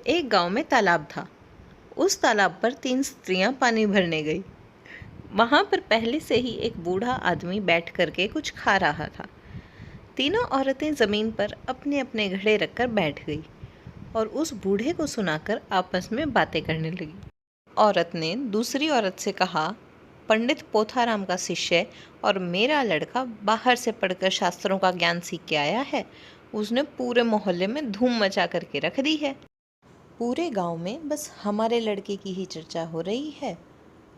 एक गांव में तालाब था। उस तालाब पर 3 स्त्रियां पानी भरने गई। वहां पर पहले से ही एक बूढ़ा आदमी बैठ करके कुछ खा रहा था। तीनों औरतें जमीन पर अपने अपने घड़े रखकर बैठ गई और उस बूढ़े को सुनाकर आपस में बातें करने लगी। औरत ने दूसरी औरत से कहा, पंडित पोथाराम का शिष्य और मेरा लड़का बाहर से पढ़कर शास्त्रों का ज्ञान सीख के आया है। उसने पूरे मोहल्ले में धूम मचा करके रख दी है। पूरे गांव में बस हमारे लड़के की ही चर्चा हो रही है।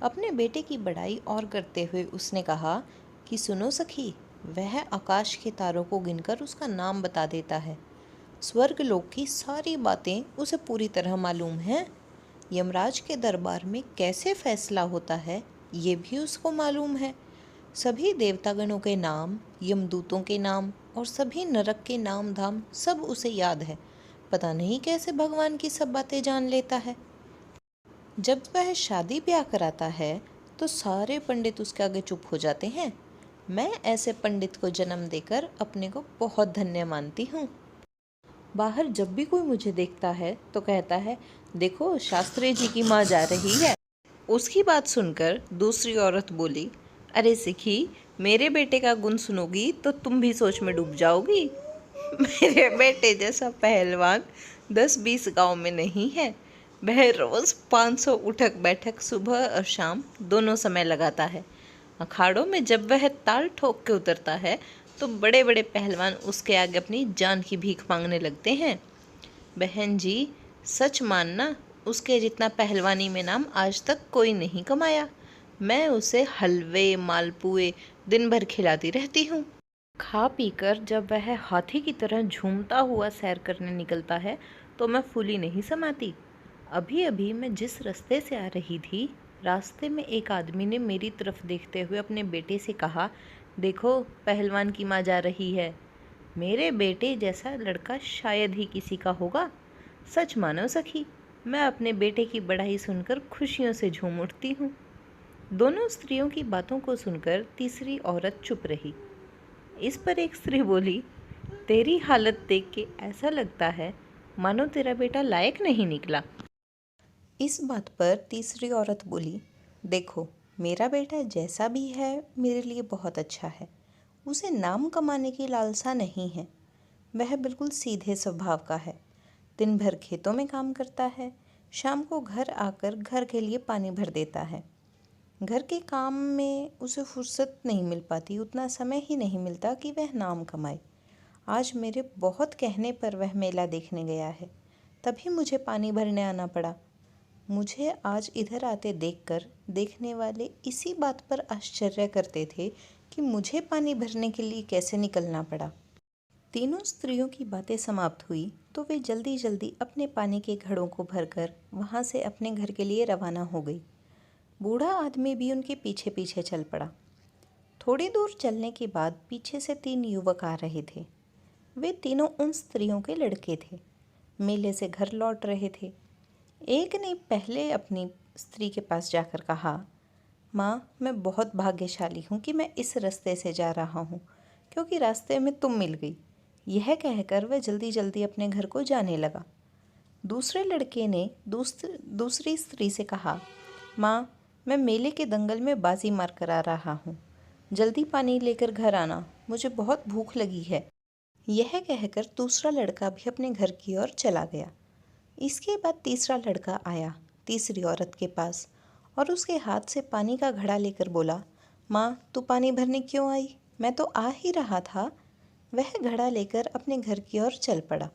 अपने बेटे की बड़ाई और करते हुए उसने कहा कि सुनो सखी, वह आकाश के तारों को गिनकर उसका नाम बता देता है। स्वर्ग लोक की सारी बातें उसे पूरी तरह मालूम हैं। यमराज के दरबार में कैसे फैसला होता है ये भी उसको मालूम है। सभी देवतागणों के नाम, यमदूतों के नाम और सभी नरक के नाम धाम सब उसे याद है। पता नहीं कैसे भगवान की सब बातें जान लेता है। जब वह शादी ब्याह कराता है तो सारे पंडित उसके आगे चुप हो जाते हैं। मैं ऐसे पंडित को जन्म देकर अपने को बहुत धन्य मानती हूँ। बाहर जब भी कोई मुझे देखता है तो कहता है, देखो शास्त्री जी की माँ जा रही है। उसकी बात सुनकर दूसरी औरत बोली, अरे सिखी, मेरे बेटे का गुण सुनोगी तो तुम भी सोच में डूब जाओगी। मेरे बेटे जैसा पहलवान 10-20 गांव में नहीं है। वह रोज 500 उठक बैठक सुबह और शाम दोनों समय लगाता है। अखाड़ों में जब वह ताल ठोक के उतरता है तो बड़े बड़े पहलवान उसके आगे अपनी जान की भीख मांगने लगते हैं। बहन जी, सच मानना, उसके जितना पहलवानी में नाम आज तक कोई नहीं कमाया। मैं उसे हलवे मालपुए दिन भर खिलाती रहती हूँ। खा पीकर जब वह हाथी की तरह झूमता हुआ सैर करने निकलता है तो मैं फूली नहीं समाती। अभी अभी मैं जिस रास्ते से आ रही थी, रास्ते में एक आदमी ने मेरी तरफ देखते हुए अपने बेटे से कहा, देखो पहलवान की माँ जा रही है। मेरे बेटे जैसा लड़का शायद ही किसी का होगा। सच मानो सखी, मैं अपने बेटे की बड़ाई सुनकर खुशियों से झूम उठती हूँ। दोनों स्त्रियों की बातों को सुनकर तीसरी औरत चुप रही। इस पर एक स्त्री बोली, तेरी हालत देख के ऐसा लगता है मानो तेरा बेटा लायक नहीं निकला। इस बात पर तीसरी औरत बोली, देखो मेरा बेटा जैसा भी है मेरे लिए बहुत अच्छा है। उसे नाम कमाने की लालसा नहीं है। वह बिल्कुल सीधे स्वभाव का है। दिन भर खेतों में काम करता है, शाम को घर आकर घर के लिए पानी भर देता है। घर के काम में उसे फुर्सत नहीं मिल पाती, उतना समय ही नहीं मिलता कि वह नाम कमाए। आज मेरे बहुत कहने पर वह मेला देखने गया है, तभी मुझे पानी भरने आना पड़ा। मुझे आज इधर आते देखकर देखने वाले इसी बात पर आश्चर्य करते थे कि मुझे पानी भरने के लिए कैसे निकलना पड़ा। तीनों स्त्रियों की बातें समाप्त हुई तो वे जल्दी जल्दी अपने पानी के घड़ों को भरकर वहाँ से अपने घर के लिए रवाना हो गई। बूढ़ा आदमी भी उनके पीछे पीछे चल पड़ा। थोड़ी दूर चलने के बाद पीछे से 3 युवक आ रहे थे। वे तीनों उन स्त्रियों के लड़के थे। मेले से घर लौट रहे थे। एक ने पहले अपनी स्त्री के पास जाकर कहा, माँ, मैं बहुत भाग्यशाली हूँ कि मैं इस रास्ते से जा रहा हूँ, क्योंकि रास्ते में तुम मिल गई। यह कहकर वह जल्दी जल्दी अपने घर को जाने लगा। दूसरे लड़के ने दूसरी स्त्री से कहा, माँ, मैं मेले के दंगल में बाजी मार कर आ रहा हूँ। जल्दी पानी लेकर घर आना, मुझे बहुत भूख लगी है। यह कहकर दूसरा लड़का भी अपने घर की ओर चला गया। इसके बाद तीसरा लड़का आया तीसरी औरत के पास और उसके हाथ से पानी का घड़ा लेकर बोला, माँ, तू पानी भरने क्यों आई? मैं तो आ ही रहा था। वह घड़ा लेकर अपने घर की ओर चल पड़ा।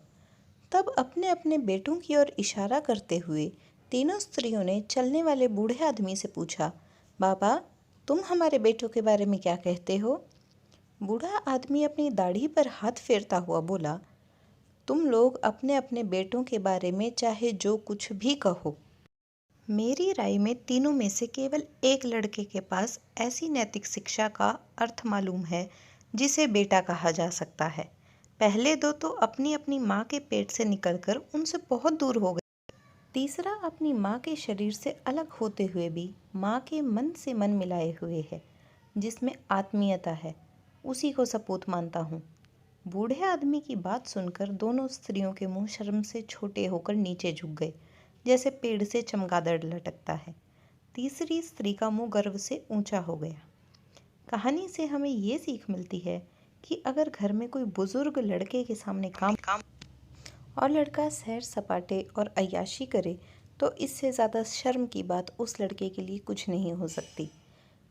तब अपने अपने बेटों की ओर इशारा करते हुए तीनों स्त्रियों ने चलने वाले बूढ़े आदमी से पूछा, बाबा, तुम हमारे बेटों के बारे में क्या कहते हो? बूढ़ा आदमी अपनी दाढ़ी पर हाथ फेरता हुआ बोला, तुम लोग अपने अपने बेटों के बारे में चाहे जो कुछ भी कहो, मेरी राय में तीनों में से केवल एक लड़के के पास ऐसी नैतिक शिक्षा का अर्थ मालूम है जिसे बेटा कहा जा सकता है। पहले दो तो अपनी अपनी माँ के पेट से निकलकर उनसे बहुत दूर हो गए। तीसरा अपनी माँ के शरीर से अलग होते हुए भी माँ के मन से मन मिलाए हुए है, जिसमें आत्मीयता है। उसी को सपूत मानता हूँ। बूढ़े आदमी की बात सुनकर दोनों स्त्रियों के मुंह शर्म से छोटे होकर नीचे झुक गए, जैसे पेड़ से चमगादड़ लटकता है। तीसरी स्त्री का मुंह गर्व से ऊंचा हो गया। कहानी से हमें ये सीख मिलती है कि अगर घर में कोई बुजुर्ग लड़के के सामने काम और लड़का सैर सपाटे और अय्याशी करे तो इससे ज़्यादा शर्म की बात उस लड़के के लिए कुछ नहीं हो सकती।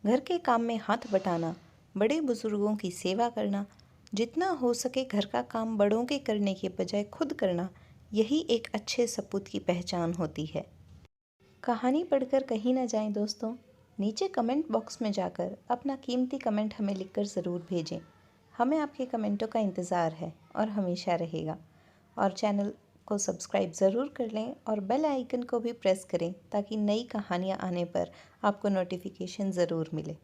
घर के काम में हाथ बटाना, बड़े बुजुर्गों की सेवा करना, जितना हो सके घर का काम बड़ों के करने के बजाय खुद करना, यही एक अच्छे सपूत की पहचान होती है। कहानी पढ़कर कहीं ना जाएं दोस्तों। नीचे कमेंट बॉक्स में जाकर अपना कीमती कमेंट हमें लिखकर ज़रूर भेजें। हमें आपके कमेंटों का इंतज़ार है और हमेशा रहेगा। और चैनल को सब्सक्राइब ज़रूर कर लें और बेल आइकन को भी प्रेस करें ताकि नई कहानियाँ आने पर आपको नोटिफिकेशन ज़रूर मिले।